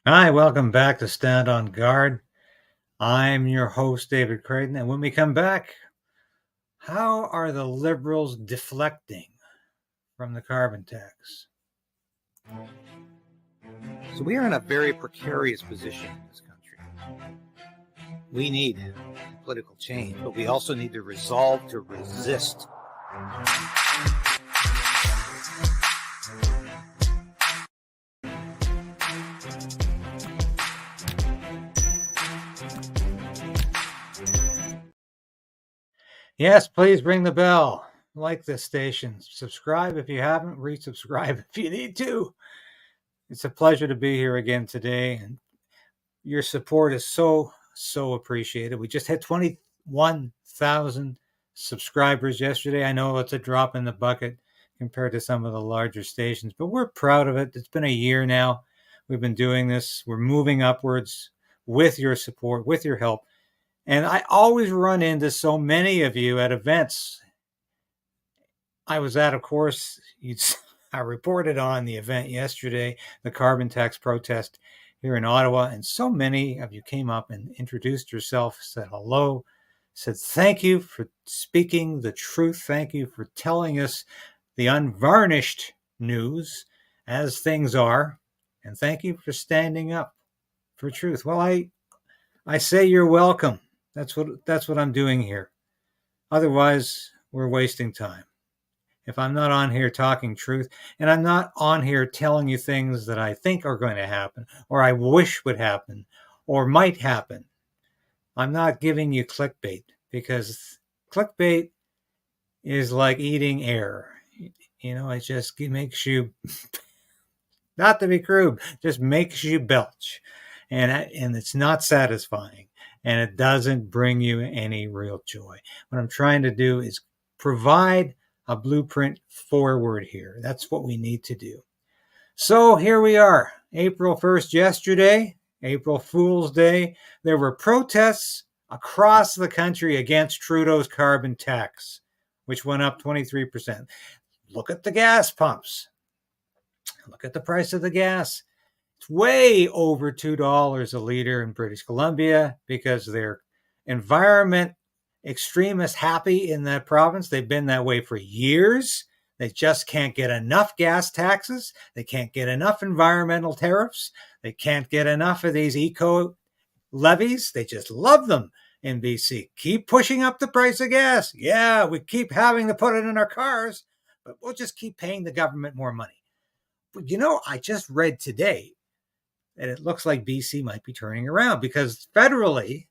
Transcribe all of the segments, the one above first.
Hi, welcome back to Stand on Guard. I'm your host, David Krayden. And when we come back, how are the Liberals deflecting from the carbon tax? So we are in a very precarious position in this country. We need political change, but we also need the resolve to resist. Yes, please ring the bell. Like this station. Subscribe if you haven't. Resubscribe if you need to. It's a pleasure to be here again today. And your support is so appreciated. We just had 21,000 subscribers yesterday. I know it's a drop in the bucket compared to some of the larger stations, but we're proud of it. It's been a year now. We've been doing this. We're moving upwards with your support, with your help. And I always run into so many of you at events. I was at, of course, I reported on the event yesterday, the carbon tax protest here in Ottawa, and so many of you came up and introduced yourself, said hello, said thank you for speaking the truth, thank you for telling us the unvarnished news as things are, and thank you for standing up for truth. Well, I say you're welcome. That's what I'm doing here. Otherwise, we're wasting time. If I'm not on here talking truth, and I'm not on here telling you things that I think are going to happen, or I wish would happen, or might happen, I'm not giving you clickbait, because clickbait is like eating air. You know, it just makes you, not to be crude, just makes you belch. And it's not satisfying. And it doesn't bring you any real joy. What I'm trying to do is provide a blueprint forward here. That's what we need to do. So here we are, April 1st yesterday, April Fool's Day. There were protests across the country against Trudeau's carbon tax, which went up 23%. Look at the gas pumps. Look at the price of the gas. It's way over $2 a liter in British Columbia because they're environment extremists happy in that province. They've been that way for years. They just can't get enough gas taxes. They can't get enough environmental tariffs. They can't get enough of these eco levies. They just love them in BC. Keep pushing up the price of gas. Yeah, we keep having to put it in our cars, but we'll just keep paying the government more money. But you know, I just read today and it looks like BC might be turning around because federally,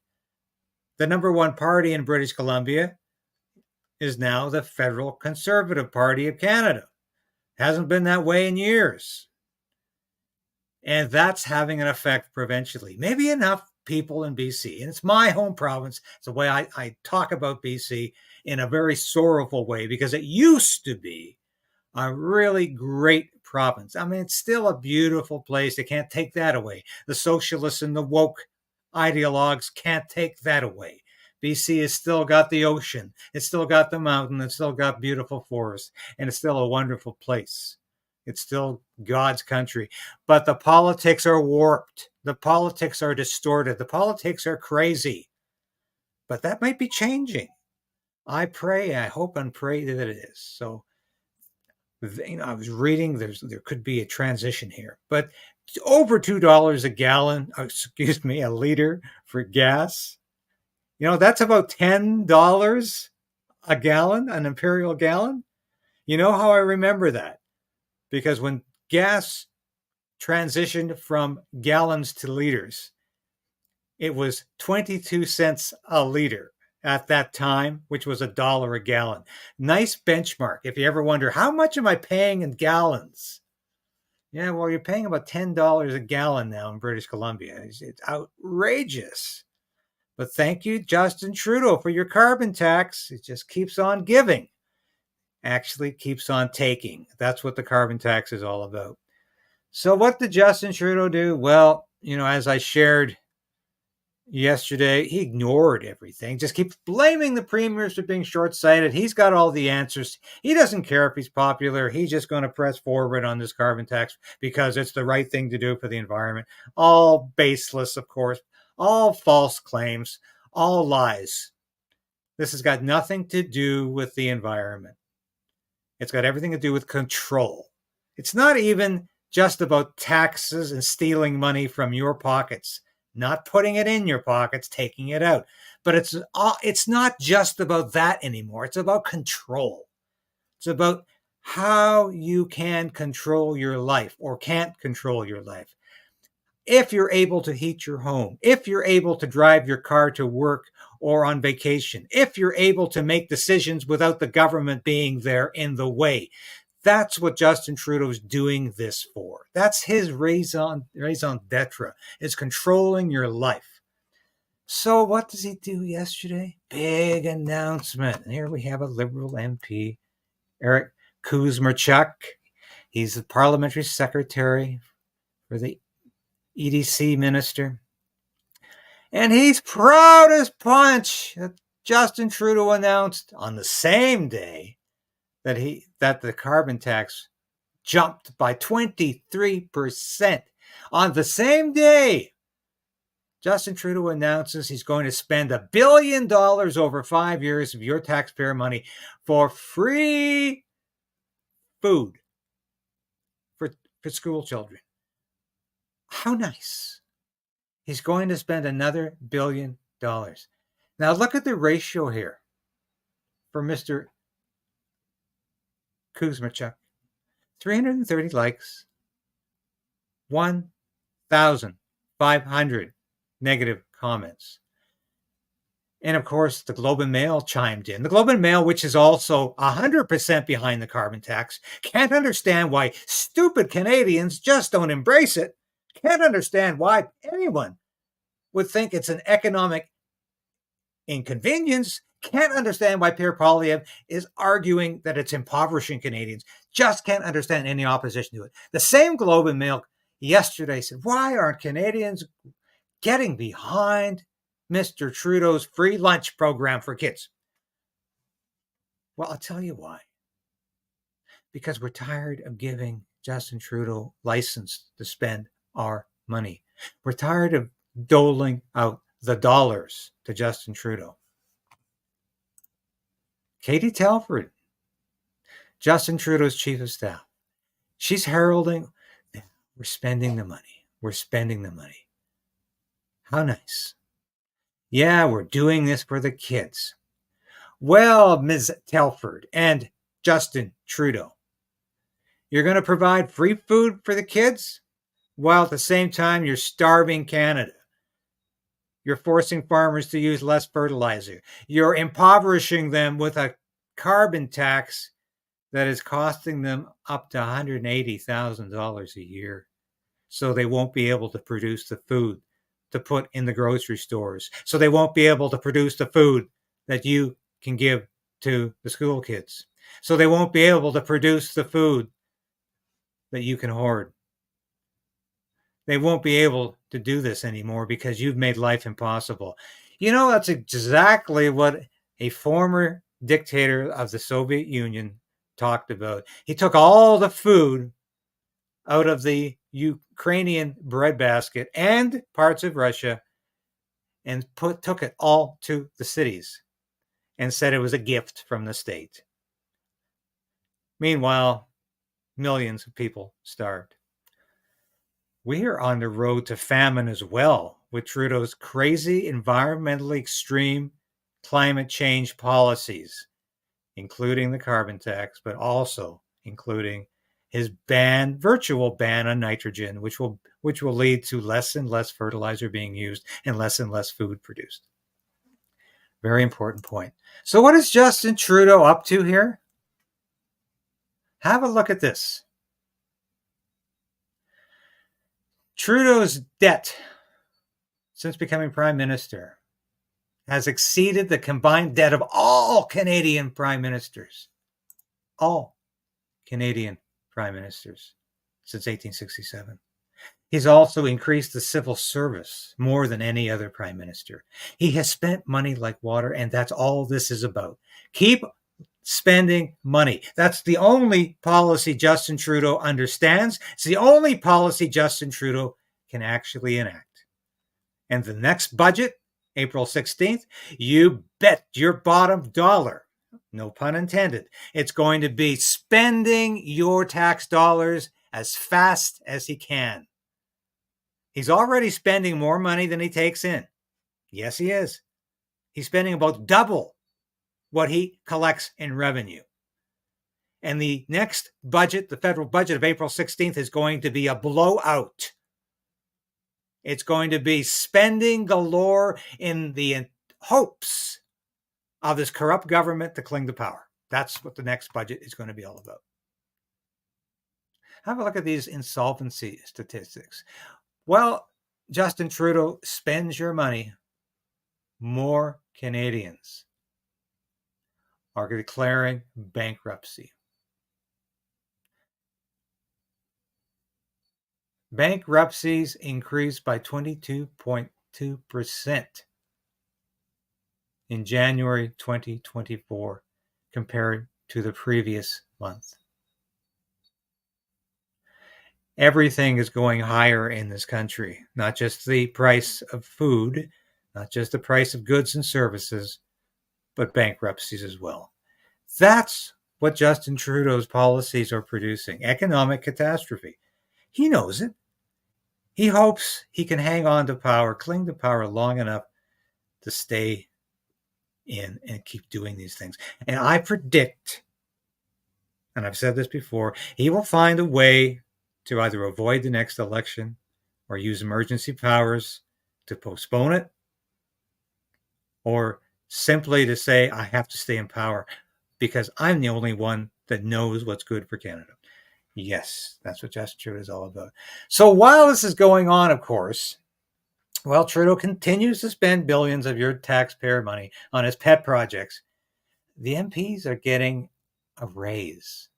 the number one party in British Columbia is now the Federal Conservative Party of Canada. Hasn't been that way in years. And that's having an effect provincially. Maybe enough people in BC, and it's my home province. It's the way I talk about BC in a very sorrowful way because it used to be a really great province. I mean, it's still a beautiful place. They can't take that away. The socialists and the woke ideologues can't take that away. BC has still got the ocean. It's still got the mountain. It's still got beautiful forests. And it's still a wonderful place. It's still God's country. But the politics are warped. The politics are distorted. The politics are crazy. But that might be changing. I pray, I hope and pray that it is. So, you know, I was reading there could be a transition here, but over $2 a gallon, a liter for gas. You know, that's about $10 a gallon, an imperial gallon. You know how I remember that? Because when gas transitioned from gallons to liters, it was 22 cents a liter at that time, which was $1 a gallon. Nice benchmark. If you ever wonder, how much am I paying in gallons? Yeah, well, you're paying about $10 a gallon now in British Columbia. It's outrageous. But thank you, Justin Trudeau, for your carbon tax. It just keeps on giving. Actually keeps on taking. That's what the carbon tax is all about. So what did Justin Trudeau do? Well, you know, as I shared yesterday. He ignored everything, just keeps blaming the premiers for being short-sighted. He's got all the answers. He doesn't care if he's popular. He's just going to press forward on this carbon tax because it's the right thing to do for the environment. All baseless, of course, all false claims, all lies. This has got nothing to do with the environment. It's got everything to do with control. It's not even just about taxes and stealing money from your pockets, not putting it in your pockets, taking it out. But it's not just about that anymore. It's about control. It's about how you can control your life or can't control your life. If you're able to heat your home, if you're able to drive your car to work or on vacation, if you're able to make decisions without the government being there in the way, that's what Justin Trudeau's doing this for. That's his raison d'etre, is controlling your life. So what does he do yesterday? Big announcement. And here we have a Liberal MP, Eric Kuzmarchuk. He's the parliamentary secretary for the EDC minister. And he's proud as punch that Justin Trudeau announced on the same day that the carbon tax jumped by 23%. On the same day, Justin Trudeau announces he's going to spend $1 billion over 5 years of your taxpayer money for free food for school children. How nice. He's going to spend another $1 billion. Now look at the ratio here for Mr. Kuzmarchuk. 330 likes, 1,500 negative comments. And of course, the Globe and Mail chimed in. The Globe and Mail, which is also 100% behind the carbon tax, can't understand why stupid Canadians just don't embrace it. Can't understand why anyone would think it's an economic inconvenience. Can't understand why Pierre Poilievre is arguing that it's impoverishing Canadians. Just can't understand any opposition to it. The same Globe and Mail yesterday said, why aren't Canadians getting behind Mr. Trudeau's free lunch program for kids? Well, I'll tell you why. Because we're tired of giving Justin Trudeau license to spend our money. We're tired of doling out the dollars to Justin Trudeau. Katie Telford, Justin Trudeau's chief of staff, she's heralding, we're spending the money. We're spending the money. How nice. Yeah, we're doing this for the kids. Well, Ms. Telford and Justin Trudeau, you're going to provide free food for the kids while at the same time you're starving Canada. You're forcing farmers to use less fertilizer. You're impoverishing them with a carbon tax that is costing them up to $180,000 a year. So they won't be able to produce the food to put in the grocery stores. So they won't be able to produce the food that you can give to the school kids. So they won't be able to produce the food that you can hoard. They won't be able to do this anymore because you've made life impossible. You know, that's exactly what a former dictator of the Soviet Union talked about. He took all the food out of the Ukrainian breadbasket and parts of Russia and took it all to the cities and said it was a gift from the state. Meanwhile, millions of people starved. We are on the road to famine as well with Trudeau's crazy, environmentally extreme climate change policies, including the carbon tax, but also including his virtual ban on nitrogen, which will lead to less and less fertilizer being used and less food produced. Very important point. So what is Justin Trudeau up to here? Have a look at this. Trudeau's debt since becoming prime minister has exceeded the combined debt of all Canadian prime ministers. All Canadian prime ministers since 1867. He's also increased the civil service more than any other prime minister. He has spent money like water, and that's all this is about. Keep spending money. That's the only policy Justin Trudeau understands. It's the only policy Justin Trudeau can actually enact. And the next budget, April 16th, you bet your bottom dollar, no pun intended, it's going to be spending your tax dollars as fast as he can. He's already spending more money than he takes in. Yes, he is. He's spending about double what he collects in revenue. And the next budget, the federal budget of April 16th, is going to be a blowout. It's going to be spending galore in the hopes of this corrupt government to cling to power. That's what the next budget is going to be all about. Have a look at these insolvency statistics. Well, Justin Trudeau spends your money. More Canadians are declaring bankruptcy. Bankruptcies increased by 22.2% in January 2024 compared to the previous month. Everything is going higher in this country, not just the price of food, not just the price of goods and services, but bankruptcies as well. That's what Justin Trudeau's policies are producing, economic catastrophe. He knows it. He hopes he can hang on to power, cling to power long enough to stay in and keep doing these things. And I predict, and I've said this before, he will find a way to either avoid the next election or use emergency powers to postpone it, or simply to say, I have to stay in power because I'm the only one that knows what's good for Canada. Yes, that's what Justin Trudeau is all about. So while this is going on, of course, well, Trudeau continues to spend billions of your taxpayer money on his pet projects. The MPs are getting a raise.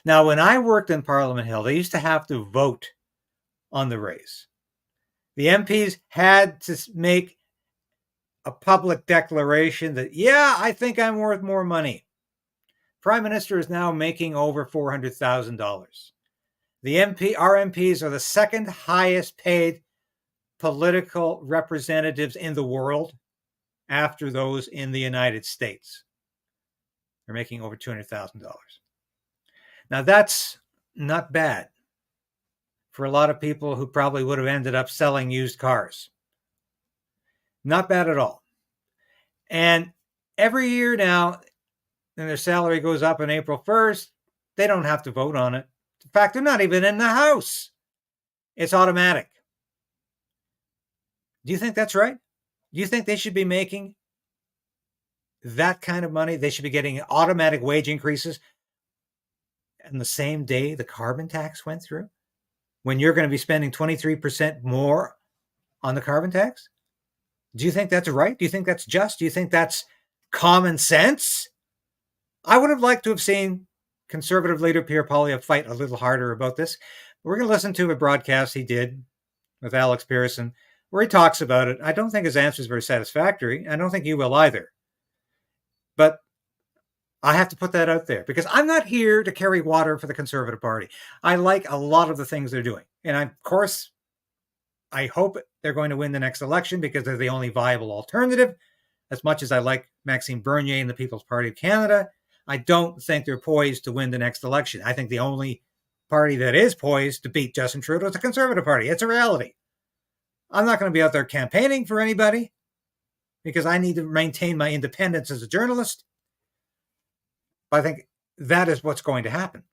Now, when I worked in Parliament Hill, they used to have to vote on the raise. The MPs had to make a public declaration that, yeah, I think I'm worth more money. Prime Minister is now making over $400,000. Our MPs are the second highest paid political representatives in the world after those in the United States. They're making over $200,000. Now, that's not bad for a lot of people who probably would have ended up selling used cars. Not bad at all. And every year now, when their salary goes up on April 1st, they don't have to vote on it. In fact, they're not even in the House. It's automatic. Do you think that's right? Do you think they should be making that kind of money? They should be getting automatic wage increases on the same day the carbon tax went through, when you're going to be spending 23% more on the carbon tax? Do you think that's right? Do you think that's just? Do you think that's common sense? I would have liked to have seen Conservative leader Pierre Poilievre fight a little harder about this. We're going to listen to a broadcast he did with Alex Pearson where he talks about it. I don't think his answer is very satisfactory. I don't think you will either. But I have to put that out there because I'm not here to carry water for the Conservative Party. I like a lot of the things they're doing. And of course, I hope they're going to win the next election because they're the only viable alternative. As much as I like Maxime Bernier and the People's Party of Canada, I don't think they're poised to win the next election. I think the only party that is poised to beat Justin Trudeau is the Conservative Party. It's a reality. I'm not going to be out there campaigning for anybody because I need to maintain my independence as a journalist. But I think that is what's going to happen.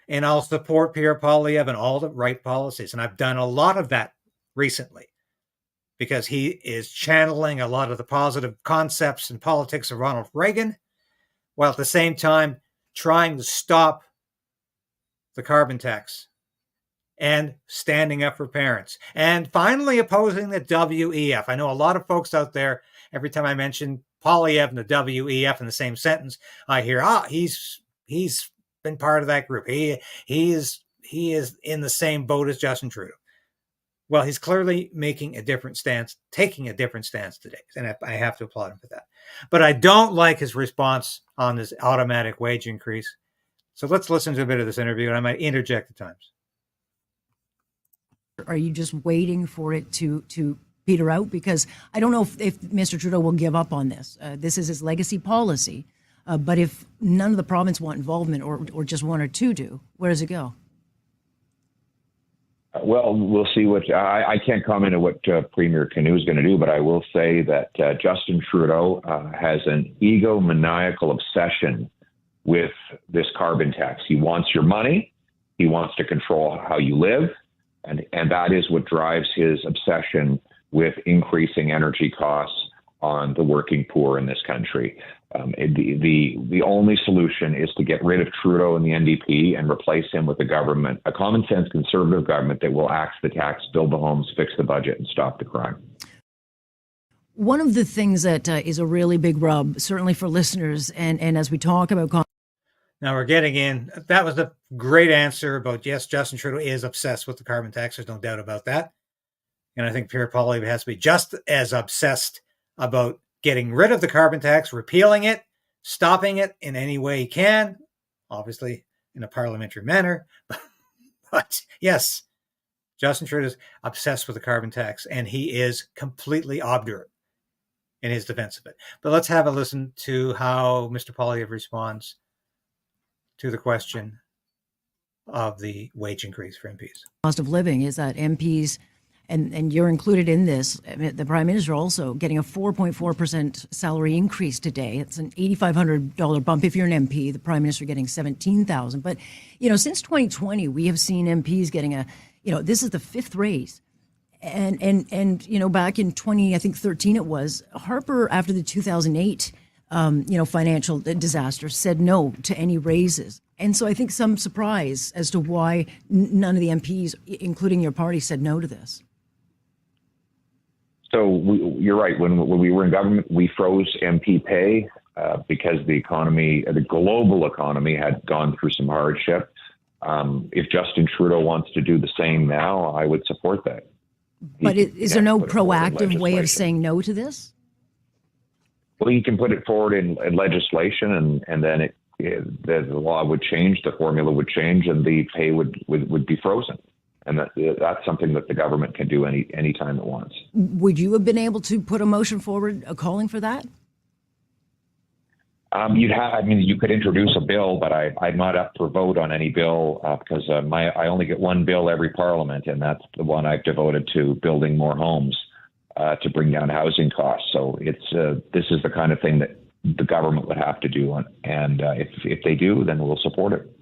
And I'll support Pierre Poilievre and all the right policies. And I've done a lot of that recently because he is channeling a lot of the positive concepts and politics of Ronald Reagan, while at the same time trying to stop the carbon tax and standing up for parents and finally opposing the WEF. I know a lot of folks out there, every time I mention Poilievre and the WEF in the same sentence, I hear, he's been part of that group. He he is in the same boat as Justin Trudeau. Well, he's clearly taking a different stance today, and I have to applaud him for that. But I don't like his response on this automatic wage increase. So let's listen to a bit of this interview, and I might interject at times. Are you just waiting for it to peter out? Because I don't know if Mr. Trudeau will give up on this. This is his legacy policy. But if none of the province want involvement, or just one or two do, where does it go? Well, we'll see what I can't comment on what Premier Canoe is going to do, but I will say that Justin Trudeau has an egomaniacal obsession with this carbon tax. He wants your money. He wants to control how you live. And that is what drives his obsession with increasing energy costs on the working poor in this country. The only solution is to get rid of Trudeau and the NDP and replace him with a government, a common sense conservative government that will axe the tax, build the homes, fix the budget, and stop the crime. One of the things that is a really big rub, certainly for listeners, and as we talk about... Now we're getting in. That was a great answer about, yes, Justin Trudeau is obsessed with the carbon tax. There's no doubt about that. And I think Pierre Poilievre has to be just as obsessed about getting rid of the carbon tax, repealing it, stopping it in any way he can, obviously in a parliamentary manner. But yes, Justin Trudeau is obsessed with the carbon tax, and he is completely obdurate in his defense of it. But let's have a listen to how Mr. Poilievre responds to the question of the wage increase for MPs. Cost of living is that MPs, and you're included in this, the Prime Minister also getting a 4.4% salary increase today. It's an $8,500 bump if you're an MP. The Prime Minister getting $17,000. But, since 2020, we have seen MPs getting this is the fifth raise. And back in 2013 it was, Harper, after the 2008 financial disaster, said no to any raises. And so I think some surprise as to why none of the MPs, including your party, said no to this. So you're right. When we were in government, we froze MP pay because the economy, the global economy, had gone through some hardship. If Justin Trudeau wants to do the same now, I would support that. But is there no proactive way of saying no to this? Well, he can put it forward in legislation, and then the law would change, the formula would change, and the pay would be frozen. And that's something that the government can do any time it wants. Would you have been able to put a motion forward calling for that? You could introduce a bill, but I'm not up for vote on any bill because I only get one bill every parliament, and that's the one I've devoted to building more homes to bring down housing costs. So this is the kind of thing that the government would have to do, and if they do, then we'll support it.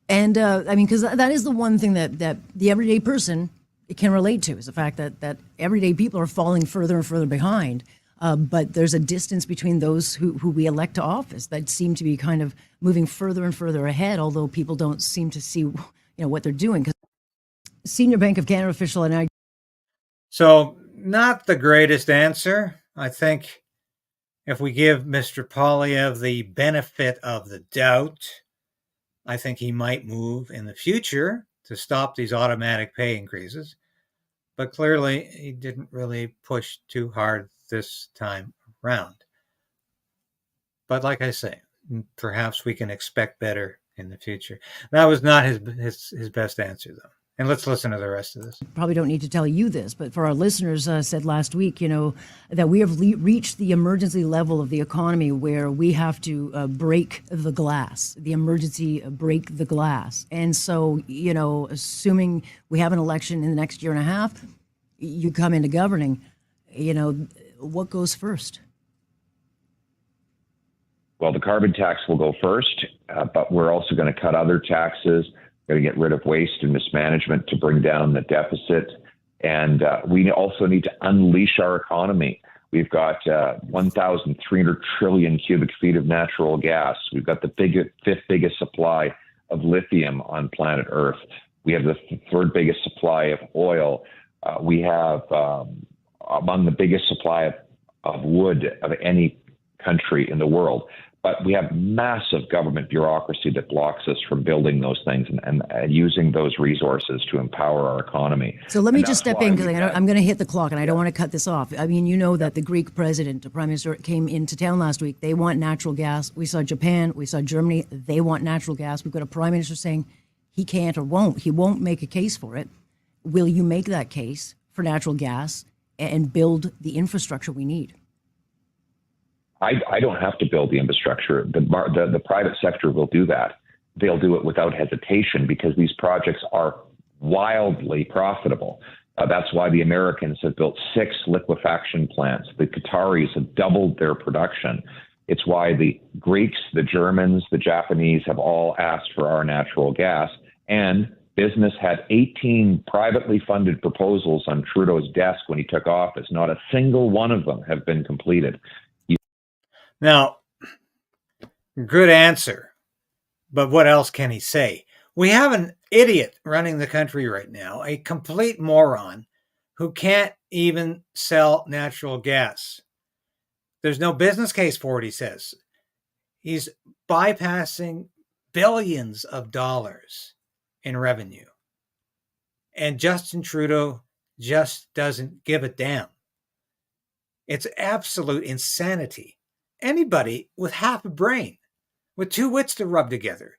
And because that is the one thing that the everyday person can relate to, is the fact that everyday people are falling further and further behind. But there's a distance between those who we elect to office that seem to be kind of moving further and further ahead, although people don't seem to see what they're doing. Because Senior Bank of Canada official and I. So not the greatest answer. I think if we give Mr. Poilievre the benefit of the doubt, I think he might move in the future to stop these automatic pay increases. But clearly, he didn't really push too hard this time around. But like I say, perhaps we can expect better in the future. That was not his best answer, though. And let's listen to the rest of this. Probably don't need to tell you this, but for our listeners, said last week, that we have reached the emergency level of the economy where we have to break the glass, the emergency break the glass. And so, assuming we have an election in the next year and a half, you come into governing, what goes first? Well, the carbon tax will go first, but we're also going to cut other taxes. Going to get rid of waste and mismanagement to bring down the deficit. And we also need to unleash our economy. We've got 1,300 trillion cubic feet of natural gas. We've got the fifth biggest supply of lithium on planet Earth. We have the third biggest supply of oil. We have among the biggest supply of wood of any country in the world. But we have massive government bureaucracy that blocks us from building those things and using those resources to empower our economy. So let me just step in, because I'm going to hit the clock and I don't want to cut this off. I mean, you know that the Greek president, the prime minister, came into town last week. They want natural gas. We saw Japan, we saw Germany. They want natural gas. We've got a prime minister saying he can't or won't. He won't make a case for it. Will you make that case for natural gas and build the infrastructure we need? I don't have to build the infrastructure. The private sector will do that. They'll do it without hesitation because these projects are wildly profitable. That's why the Americans have built 6 liquefaction plants. The Qataris have doubled their production. It's why the Greeks, the Germans, the Japanese have all asked for our natural gas. And business had 18 privately funded proposals on Trudeau's desk when he took office. Not a single one of them have been completed. Now, good answer, but what else can he say? We have an idiot running the country right now, a complete moron who can't even sell natural gas. There's no business case for it, he says. He's bypassing billions of dollars in revenue. And Justin Trudeau just doesn't give a damn. It's absolute insanity. Anybody with half a brain, with 2 wits to rub together,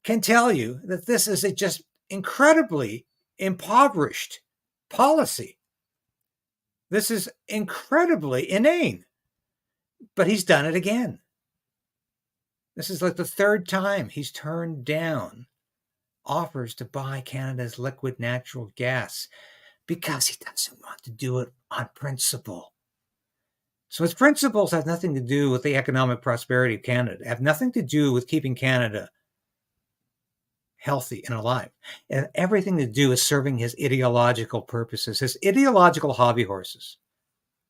can tell you that this is a just incredibly impoverished policy. This is incredibly inane. But he's done it again. This is like the 3rd time he's turned down offers to buy Canada's liquid natural gas because he doesn't want to do it on principle. So his principles have nothing to do with the economic prosperity of Canada, have nothing to do with keeping Canada healthy and alive, and everything to do with serving his ideological purposes, his ideological hobby horses.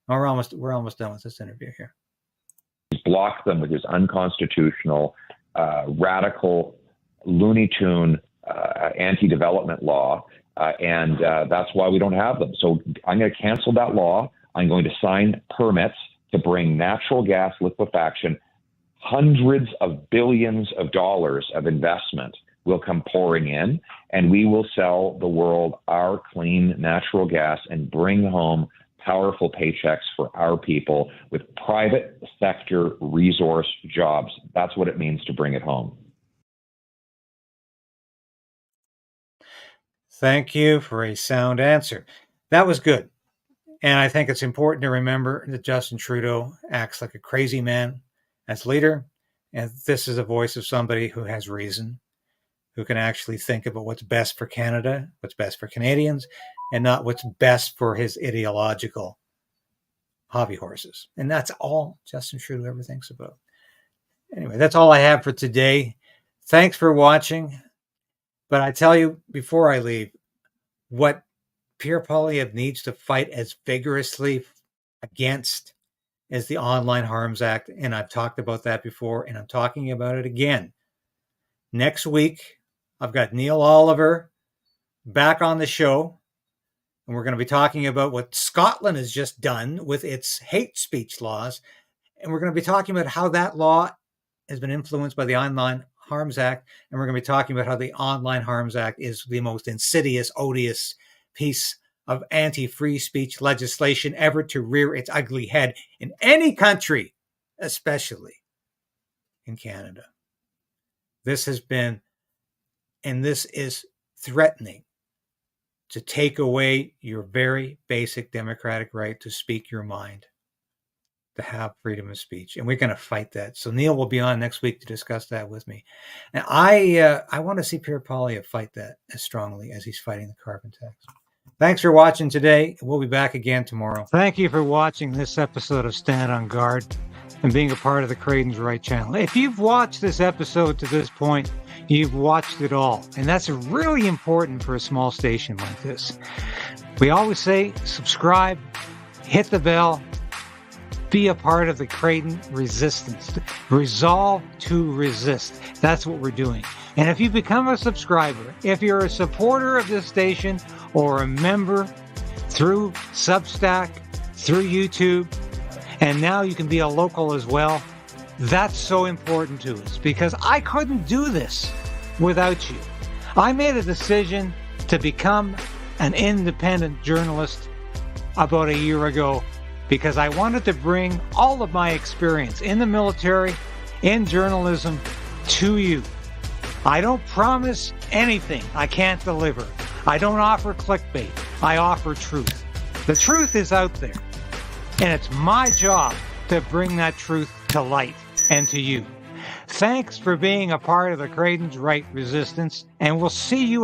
Oh, we're almost done with this interview here. He's blocked them with his unconstitutional, radical, Looney Tune, anti-development law, and that's why we don't have them. So I'm going to cancel that law. I'm going to sign permits to bring natural gas liquefaction. Hundreds of billions of dollars of investment will come pouring in, and we will sell the world our clean natural gas and bring home powerful paychecks for our people with private sector resource jobs. That's what it means to bring it home. Thank you for a sound answer. That was good. And I think it's important to remember that Justin Trudeau acts like a crazy man as leader. And this is a voice of somebody who has reason, who can actually think about what's best for Canada, what's best for Canadians, and not what's best for his ideological hobby horses. And that's all Justin Trudeau ever thinks about. Anyway, that's all I have for today. Thanks for watching. But I tell you before I leave, what Pierre Poilievre needs to fight as vigorously against is the Online Harms Act. And I've talked about that before, and I'm talking about it again. Next week, I've got Neil Oliver back on the show, and we're going to be talking about what Scotland has just done with its hate speech laws. And we're going to be talking about how that law has been influenced by the Online Harms Act. And we're going to be talking about how the Online Harms Act is the most insidious, odious piece of anti-free speech legislation ever to rear its ugly head in any country, especially in Canada. This has been, and this is threatening to take away your very basic democratic right to speak your mind, to have freedom of speech. And we're going to fight that. So Neil will be on next week to discuss that with me. And I want to see Pierre Poilievre fight that as strongly as he's fighting the carbon tax. Thanks for watching today. We'll be back again tomorrow. Thank you for watching this episode of Stand on Guard and being a part of the KRAYDEN'S Right channel. If you've watched this episode to this point, you've watched it all. And that's really important for a small station like this. We always say subscribe, hit the bell, be a part of the KRAYDEN resistance. Resolve to resist. That's what we're doing. And if you become a subscriber, if you're a supporter of this station or a member through Substack, through YouTube, and now you can be a local as well, That's so important to us because I couldn't do this without you. I made a decision to become an independent journalist about a year ago because I wanted to bring all of my experience in the military, in journalism, to you. I don't promise anything I can't deliver. I don't offer clickbait. I offer truth. The truth is out there, and it's my job to bring that truth to light and to you. Thanks for being a part of the Krayden's Right resistance, and we'll see you